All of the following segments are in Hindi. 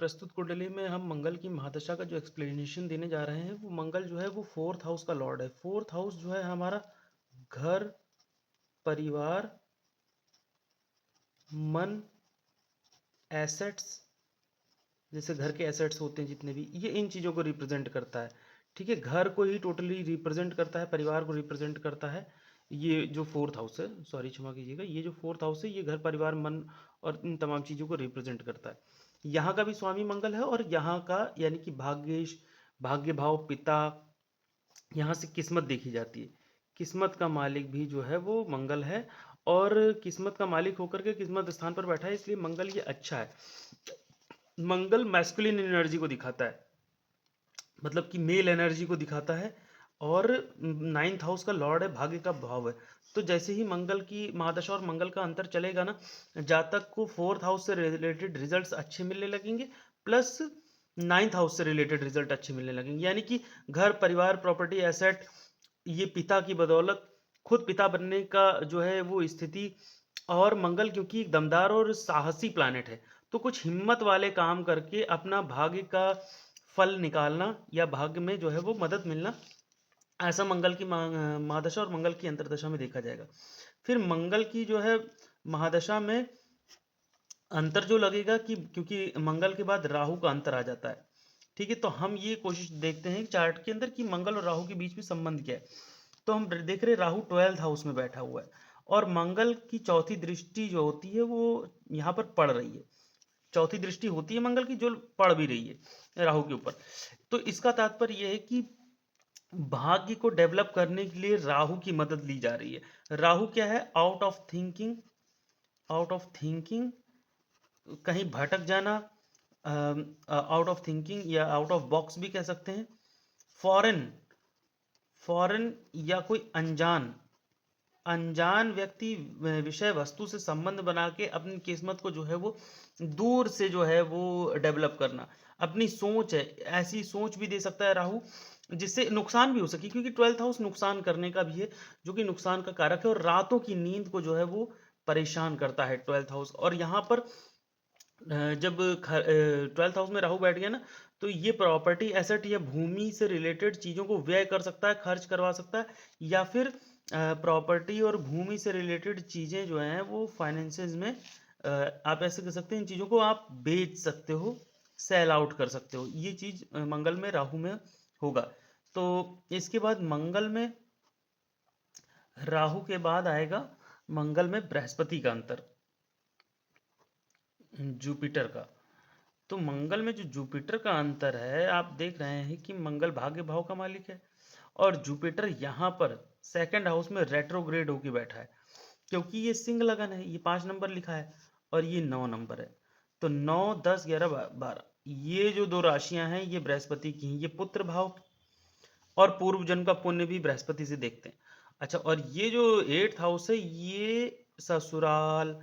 प्रस्तुत कुंडली में हम मंगल की महादशा का जो एक्सप्लेनेशन देने जा रहे हैं, वो मंगल जो है वो फोर्थ हाउस का लॉर्ड है। फोर्थ हाउस जो है हमारा घर, परिवार, मन, एसेट्स, जैसे घर के एसेट्स होते हैं जितने भी, ये इन चीज़ों को रिप्रेजेंट करता है। ठीक है, घर को ही टोटली रिप्रेजेंट करता है, परिवार को रिप्रेजेंट करता है। ये जो फोर्थ हाउस है, सॉरी क्षमा कीजिएगा, ये जो फोर्थ हाउस है ये घर, परिवार, मन और इन तमाम चीज़ों को रिप्रेजेंट करता है। यहाँ का भी स्वामी मंगल है और यहाँ का यानी कि भाग्येश, भाग्य भाव, पिता, यहाँ से किस्मत देखी जाती है। किस्मत का मालिक भी जो है वो मंगल है और किस्मत का मालिक होकर के किस्मत स्थान पर बैठा है, इसलिए मंगल ये अच्छा है। मंगल मैस्कुलिन एनर्जी को दिखाता है, मतलब कि मेल एनर्जी को दिखाता है और नाइन्थ हाउस का लॉर्ड है, भाग्य का भाव है। तो जैसे ही मंगल की महादशा और मंगल का अंतर चलेगा ना, जातक को फोर्थ हाउस से रिलेटेड रिजल्ट्स अच्छे मिलने लगेंगे, प्लस नाइन्थ हाउस से रिलेटेड रिजल्ट अच्छे मिलने लगेंगे। यानी कि घर, परिवार, प्रॉपर्टी, एसेट, ये पिता की बदौलत खुद पिता बनने का जो है वो स्थिति। और मंगल क्योंकि एक दमदार और साहसी प्लैनेट है, तो कुछ हिम्मत वाले काम करके अपना भाग्य का फल निकालना या भाग्य में जो है वो मदद मिलना, ऐसा मंगल की महादशा और मंगल की अंतर्दशा में देखा जाएगा। फिर मंगल की जो है महादशा में अंतर जो लगेगा कि क्योंकि मंगल के बाद राहु का अंतर आ जाता है। ठीक है, तो हम ये कोशिश देखते हैं चार्ट के अंदर कि मंगल और राहु के बीच में संबंध क्या है। तो हम देख रहे हैं राहु 12th हाउस में बैठा हुआ है और मंगल की चौथी दृष्टि जो होती है वो यहाँ पर पड़ रही है। चौथी दृष्टि होती है मंगल की जो पड़ भी रही है राहु के ऊपर। तो इसका तात्पर्य यह है कि भाग्य को डेवलप करने के लिए राहु की मदद ली जा रही है। राहु क्या है? Out of thinking, out of thinking, कहीं भटक जाना, आउट ऑफ थिंकिंग या आउट ऑफ बॉक्स भी कह सकते हैं। फॉरेन, फॉरेन या कोई अनजान, अनजान व्यक्ति, विषय वस्तु से संबंध बना के अपनी किस्मत को जो है वो दूर से जो है वो डेवलप करना। अपनी सोच है, ऐसी सोच भी दे सकता है राहु जिससे नुकसान भी हो सके, क्योंकि 12th हाउस नुकसान करने का भी है, जो कि नुकसान का कारक है और रातों की नींद को जो है वो परेशान करता है 12th हाउस। और यहाँ पर जब 12th हाउस में राहु बैठ गया ना, तो ये प्रॉपर्टी, एसेट या भूमि से रिलेटेड चीज़ों को व्यय कर सकता है, खर्च करवा सकता है, या फिर प्रॉपर्टी और भूमि से रिलेटेड चीज़ें जो हैं वो फाइनेंसेस में, आप ऐसे कर सकते हैं, इन चीज़ों को आप बेच सकते हो, सेल आउट कर सकते हो। ये चीज़ मंगल में, राहु में होगा। तो इसके बाद मंगल में, राहु के बाद आएगा मंगल में बृहस्पति का अंतर, जुपिटर का। तो मंगल में जो जुपिटर का अंतर है, आप देख रहे हैं कि मंगल भाग्य भाव का मालिक है और जुपिटर यहाँ पर सेकंड हाउस में रेट्रोग्रेड होके बैठा है, क्योंकि ये सिंह लगन है, ये 5 नंबर लिखा है और ये 9 नंबर है। तो 9, 10, 11, 12, ये जो दो राशियां हैं ये बृहस्पति की हैं, ये पुत्र भाव और पूर्व जन्म का पुण्य भी बृहस्पति से देखते हैं। अच्छा, और ये जो 8th हाउस है ये ससुराल,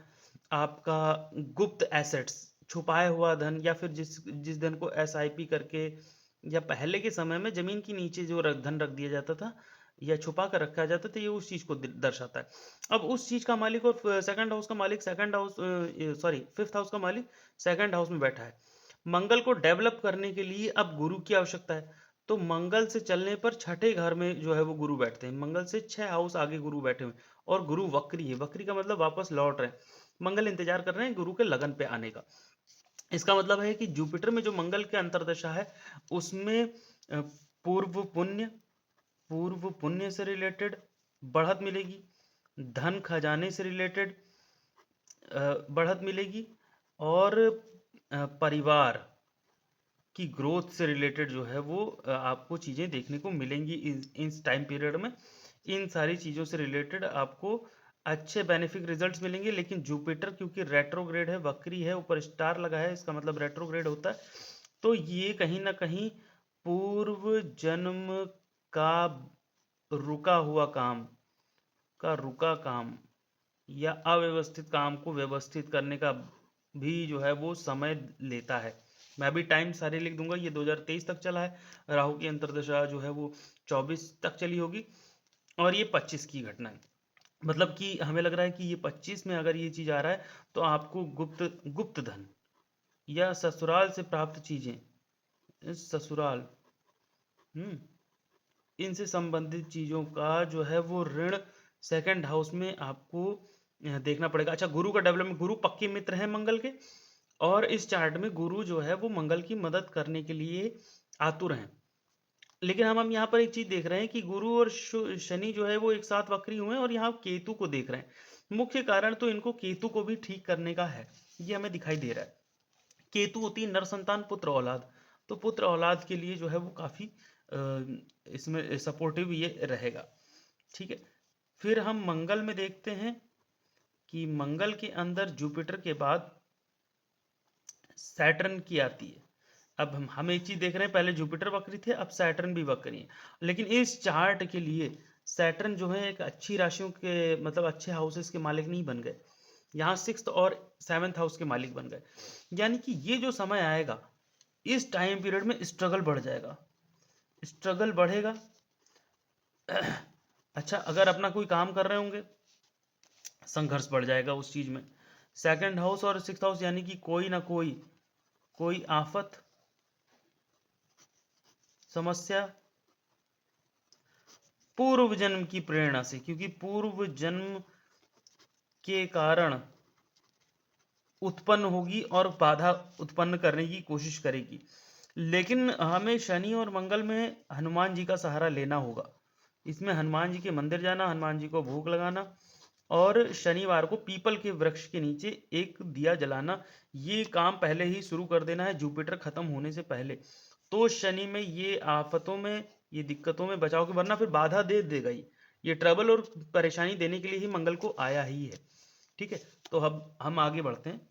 आपका गुप्त एसेट्स, छुपाया हुआ धन, या फिर जिस जिस धन को एसआईपी करके या पहले के समय में जमीन के नीचे जो धन रख दिया जाता था या छुपा कर रखा जाता था, ये उस चीज को दर्शाता है। अब उस चीज का मालिक और सेकंड हाउस का मालिक, second house, sorry, 5th house का मालिक सेकंड हाउस में बैठा है। मंगल को डेवलप करने के लिए अब गुरु की आवश्यकता है। तो मंगल से चलने पर छठे घर में जो है वो गुरु बैठते हैं, मंगल से 6 हाउस आगे गुरु बैठे हुए हैं और गुरु वक्री है। वक्री का मतलब वापस लौट रहे हैं, मंगल इंतजार कर रहे हैं गुरु के लगन पे आने का। इसका मतलब है कि जुपिटर में जो मंगल के अंतर्दशा है उसमें पूर्व पुण्य, पूर्व पुण्य से रिलेटेड बढ़त मिलेगी, धन खजाने से रिलेटेड बढ़त मिलेगी, और परिवार की ग्रोथ से रिलेटेड जो है वो आपको चीज़ें देखने को मिलेंगी इस टाइम पीरियड में। इन सारी चीज़ों से रिलेटेड आपको अच्छे बेनिफिक रिजल्ट्स मिलेंगे। लेकिन जुपिटर क्योंकि रेट्रोग्रेड है, वक्री है, ऊपर स्टार लगा है, इसका मतलब रेट्रोग्रेड होता है, तो ये कहीं ना कहीं पूर्व जन्म का रुका हुआ काम, का रुका काम या अव्यवस्थित काम को व्यवस्थित करने का भी जो है वो समय लेता है। मैं अभी टाइम सारे लिख दूंगा, ये 2023 तक चला है, राहु की अंतर्दशा जो है वो 24 तक चली होगी और ये 25 की घटना है। मतलब कि हमें लग रहा है कि ये 25 में अगर ये चीज़ आ रहा है तो आपको गुप्त गुप्त धन या ससुराल से प्राप्त चीजें, ससुराल, इनसे संबंधित चीजों का जो है वो ऋण सेकंड हाउस में आपको देखना पड़ेगा। अच्छा, गुरु का डेवलपमेंट, गुरु पक्के मित्र हैं मंगल के, और इस चार्ट में गुरु जो है वो मंगल की मदद करने के लिए आतुर हैं। लेकिन हम यहाँ पर एक चीज देख रहे हैं कि गुरु और शनि जो है वो एक साथ वक्री हुए हैं, और यहाँ केतु को देख रहे हैं। मुख्य कारण तो इनको केतु को भी ठीक करने का है, ये हमें दिखाई दे रहा है। केतु होती है नर संतान, पुत्र औलाद, तो पुत्र औलाद के लिए जो है वो काफी इसमें सपोर्टिव ये रहेगा। ठीक है, फिर हम मंगल में देखते हैं कि मंगल के अंदर जुपिटर के बाद सैटर्न की आती है। अब हम एक चीज देख रहे हैं, पहले जुपिटर वक्री थे, अब सैटर्न भी वक्री है। लेकिन इस चार्ट के लिए सैटर्न जो है एक अच्छी राशियों के, मतलब अच्छे हाउसेस के मालिक नहीं बन गए, यहाँ 6th और 7th हाउस के मालिक बन गए। यानी कि ये जो समय आएगा, इस टाइम पीरियड में स्ट्रगल बढ़ जाएगा, स्ट्रगल बढ़ेगा। अच्छा, अगर अपना कोई काम कर रहे होंगे, संघर्ष बढ़ जाएगा उस चीज में। सेकंड हाउस और 6th हाउस, यानी कि कोई ना कोई आफत, समस्या पूर्व जन्म की प्रेरणा से, क्योंकि पूर्व जन्म के कारण उत्पन्न होगी और बाधा उत्पन्न करने की कोशिश करेगी। लेकिन हमें शनि और मंगल में हनुमान जी का सहारा लेना होगा। इसमें हनुमान जी के मंदिर जाना, हनुमान जी को भोग लगाना, और शनिवार को पीपल के वृक्ष के नीचे एक दिया जलाना, ये काम पहले ही शुरू कर देना है जुपिटर खत्म होने से पहले। तो शनि में ये आफतों में, ये दिक्कतों में बचाव के, वरना फिर बाधा दे देगा ही। ये ट्रबल और परेशानी देने के लिए ही मंगल को आया ही है। ठीक है, तो अब हम आगे बढ़ते हैं।